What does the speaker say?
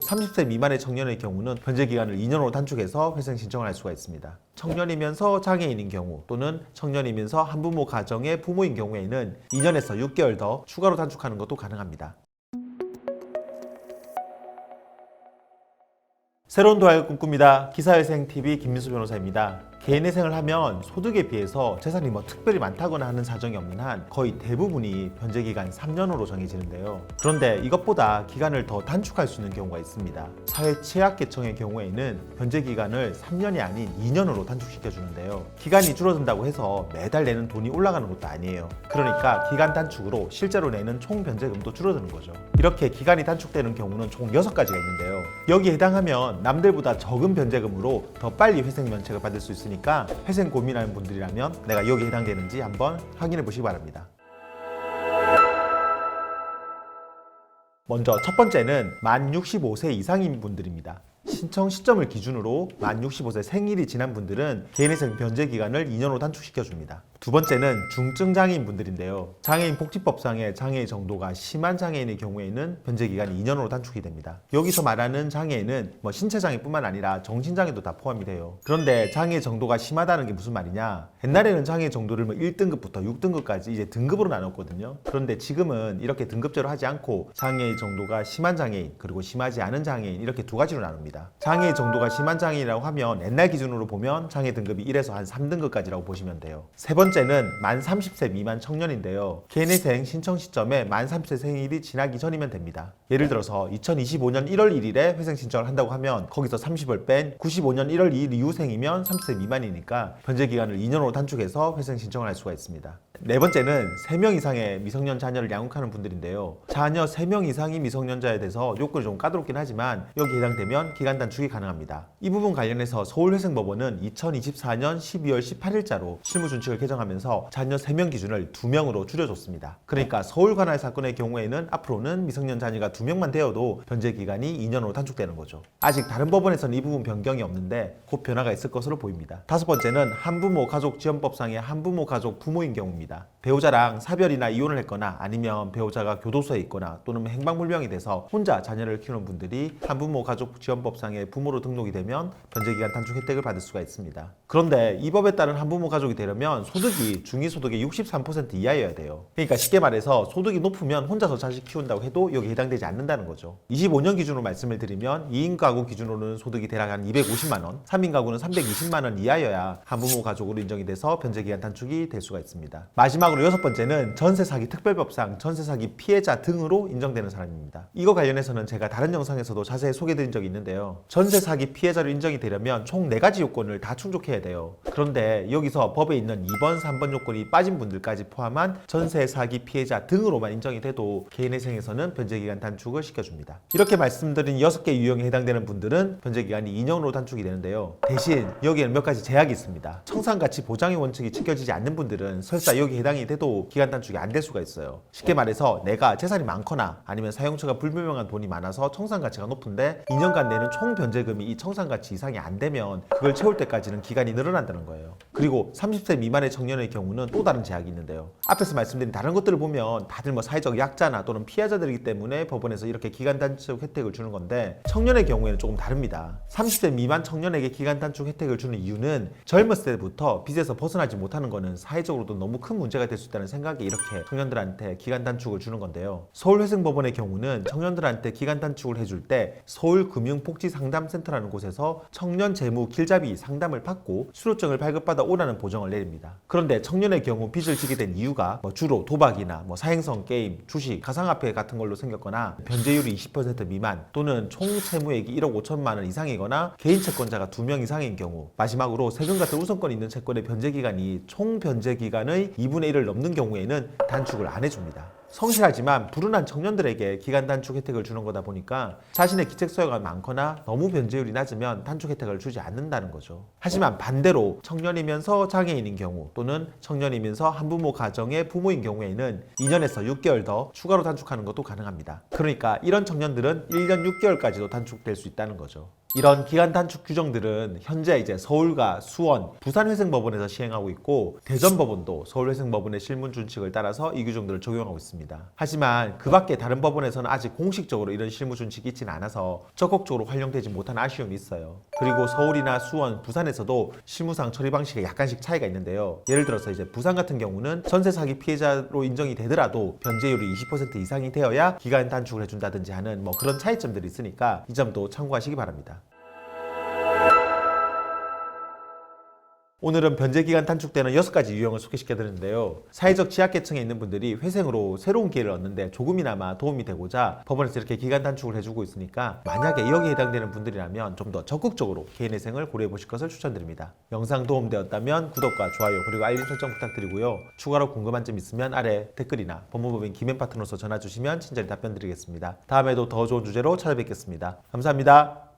30세 미만의 청년의 경우는 변제 기간을 2년으로 단축해서 회생 신청을 할 수가 있습니다. 청년이면서 장애인인 경우 또는 청년이면서 한부모 가정의 부모인 경우에는 2년에서 6개월 더 추가로 단축하는 것도 가능합니다. 새로운 도약을 꿈꿉니다. 기사회생TV 김민수 변호사입니다. 개인회생을 하면 소득에 비해서 재산이 특별히 많다거나 하는 사정이 없는 한 거의 대부분이 변제기간 3년으로 정해지는데요. 그런데 이것보다 기간을 더 단축할 수 있는 경우가 있습니다. 사회 취약계층의 경우에는 변제기간을 3년이 아닌 2년으로 단축시켜주는데요. 기간이 줄어든다고 해서 매달 내는 돈이 올라가는 것도 아니에요. 그러니까 기간 단축으로 실제로 내는 총 변제금도 줄어드는 거죠. 이렇게 기간이 단축되는 경우는 총 6가지가 있는데요. 여기에 해당하면 남들보다 적은 변제금으로 더 빨리 회생 면책을 받을 수 있으니까 회생 고민하는 분들이라면 내가 여기에 해당되는지 한번 확인해 보시기 바랍니다. 먼저 첫 번째는 만 65세 이상인 분들입니다. 신청 시점을 기준으로 만 65세 생일이 지난 분들은 개인회생 변제 기간을 2년으로 단축시켜줍니다. 두 번째는 중증 장애인 분들인데요. 장애인 복지법상의 장애의 정도가 심한 장애인의 경우에는 변제 기간이 2년으로 단축이 됩니다. 여기서 말하는 장애인은 신체 장애뿐만 아니라 정신 장애도 다 포함이 돼요. 그런데 장애 정도가 심하다는 게 무슨 말이냐? 옛날에는 장애 정도를 1등급부터 6등급까지 이제 등급으로 나눴거든요. 그런데 지금은 이렇게 등급제로 하지 않고 장애의 정도가 심한 장애인 그리고 심하지 않은 장애인 이렇게 두 가지로 나눕니다. 장애 정도가 심한 장애인이라고 하면 옛날 기준으로 보면 장애 등급이 1에서 한 3등급까지라고 보시면 돼요. 세 번째는 만 30세 미만 청년인데요. 개인회생 신청 시점에 만 30세 생일이 지나기 전이면 됩니다. 예를 들어서 2025년 1월 1일에 회생 신청을 한다고 하면 거기서 30을 뺀 95년 1월 2일 이후생이면 30세 미만이니까 변제 기간을 2년으로 단축해서 회생 신청을 할 수가 있습니다. 네 번째는 3명 이상의 미성년 자녀를 양육하는 분들인데요. 자녀 3명 이상이 미성년자에 대해서 요건이 좀 까다롭긴 하지만 여기에 해당되면 기간 단축이 가능합니다. 이 부분 관련해서 서울회생법원은 2024년 12월 18일자로 실무준칙을 개정하면서 자녀 3명 기준을 2명으로 줄여줬습니다. 그러니까 서울 관할 사건의 경우에는 앞으로는 미성년 자녀가 2명만 되어도 변제 기간이 2년으로 단축되는 거죠. 아직 다른 법원에서는 이 부분 변경이 없는데 곧 변화가 있을 것으로 보입니다. 다섯 번째는 한부모 가족지원법상의 한부모 가족 부모인 경우입니다. 배우자랑 사별이나 이혼을 했거나 아니면 배우자가 교도소에 있거나 또는 행방불명이 돼서 혼자 자녀를 키우는 분들이 한부모 가족지원법상의 부모로 등록이 되면 변제기간 단축 혜택을 받을 수가 있습니다. 그런데 이 법에 따른 한부모 가족이 되려면 소득이 중위소득의 63% 이하여야 돼요. 그러니까 쉽게 말해서 소득이 높으면 혼자서 자식 키운다고 해도 여기에 해당되지 않는다는 거죠. 25년 기준으로 말씀을 드리면 2인 가구 기준으로는 소득이 대략 한 250만 원, 3인 가구는 320만 원 이하여야 한부모 가족으로 인정이 돼서 변제기간 단축이 될 수가 있습니다. 마지막으로 여섯 번째는 전세사기 특별법상 전세사기 피해자 등으로 인정되는 사람입니다. 이거 관련해서는 제가 다른 영상에서도 자세히 소개드린 적이 있는데요. 전세사기 피해자로 인정이 되려면 총 4가지 요건을 다 충족해야 돼요. 그런데 여기서 법에 있는 2번, 3번 요건이 빠진 분들까지 포함한 전세사기 피해자 등으로만 인정이 돼도 개인회생에서는 변제기간 단축을 시켜줍니다. 이렇게 말씀드린 6개 유형에 해당되는 분들은 변제기간이 2년으로 단축이 되는데요. 대신 여기에는 몇 가지 제약이 있습니다. 청산가치 보장의 원칙이 지켜지지 않는 분들은 설사 여기 해당이 돼도 기간 단축이 안 될 수가 있어요. 쉽게 말해서 내가 재산이 많거나 아니면 사용처가 불분명한 돈이 많아서 청산가치가 높은데 2년간 내는 총 변제금이 이 청산가치 이상이 안 되면 그걸 채울 때까지는 기간이 늘어난다는 거예요. 그리고 30세 미만의 청년의 경우는 또 다른 제약이 있는데요. 앞에서 말씀드린 다른 것들을 보면 다들 사회적 약자나 또는 피해자들이기 때문에 법원에서 이렇게 기간 단축 혜택을 주는 건데 청년의 경우에는 조금 다릅니다. 30세 미만 청년에게 기간 단축 혜택을 주는 이유는 젊었을 때부터 빚에서 벗어나지 못하는 거는 사회적으로도 너무 큰 문제가 될 수 있다는 생각에 이렇게 청년들한테 기간 단축을 주는 건데요. 서울회생법원의 경우는 청년들한테 기간 단축을 해줄 때 서울금융복지상담센터라는 곳에서 청년 재무 길잡이 상담을 받고 수료증을 발급받아 오라는 보정을 내립니다. 그런데 청년의 경우 빚을 지게 된 이유가 주로 도박이나 사행성 게임, 주식, 가상화폐 같은 걸로 생겼거나 변제율이 20% 미만 또는 총 채무액이 1억 5천만 원 이상이거나 개인 채권자가 2명 이상인 경우 마지막으로 세금 같은 우선권 있는 채권의 변제기간이 총 변제기간의 2분의 1을 넘는 경우에는 단축을 안 해줍니다. 성실하지만 불운한 청년들에게 기간 단축 혜택을 주는 거다 보니까 자신의 기책 소요가 많거나 너무 변제율이 낮으면 단축 혜택을 주지 않는다는 거죠. 하지만 반대로 청년이면서 장애인인 경우 또는 청년이면서 한부모 가정의 부모인 경우에는 2년에서 6개월 더 추가로 단축하는 것도 가능합니다. 그러니까 이런 청년들은 1년 6개월까지도 단축될 수 있다는 거죠. 이런 기간 단축 규정들은 현재 이제 서울과 수원, 부산회생법원에서 시행하고 있고 대전법원도 서울회생법원의 실문 준칙을 따라서 이 규정들을 적용하고 있습니다. 하지만 그 밖에 다른 법원에서는 아직 공식적으로 이런 실무 준칙이 있지는 않아서 적극적으로 활용되지 못한 아쉬움이 있어요. 그리고 서울이나 수원, 부산에서도 실무상 처리 방식에 약간씩 차이가 있는데요. 예를 들어서 이제 부산 같은 경우는 전세 사기 피해자로 인정이 되더라도 변제율이 20% 이상이 되어야 기간 단축을 해준다든지 하는 뭐 그런 차이점들이 있으니까 이 점도 참고하시기 바랍니다. 오늘은 변제기간 단축되는 6가지 유형을 소개시켜드렸는데요. 사회적 취약계층에 있는 분들이 회생으로 새로운 기회를 얻는데 조금이나마 도움이 되고자 법원에서 이렇게 기간 단축을 해주고 있으니까 만약에 여기에 해당되는 분들이라면 좀 더 적극적으로 개인회생을 고려해보실 것을 추천드립니다. 영상 도움되었다면 구독과 좋아요 그리고 알림 설정 부탁드리고요. 추가로 궁금한 점 있으면 아래 댓글이나 법무법인 김앤파트너로 전화주시면 친절히 답변드리겠습니다. 다음에도 더 좋은 주제로 찾아뵙겠습니다. 감사합니다.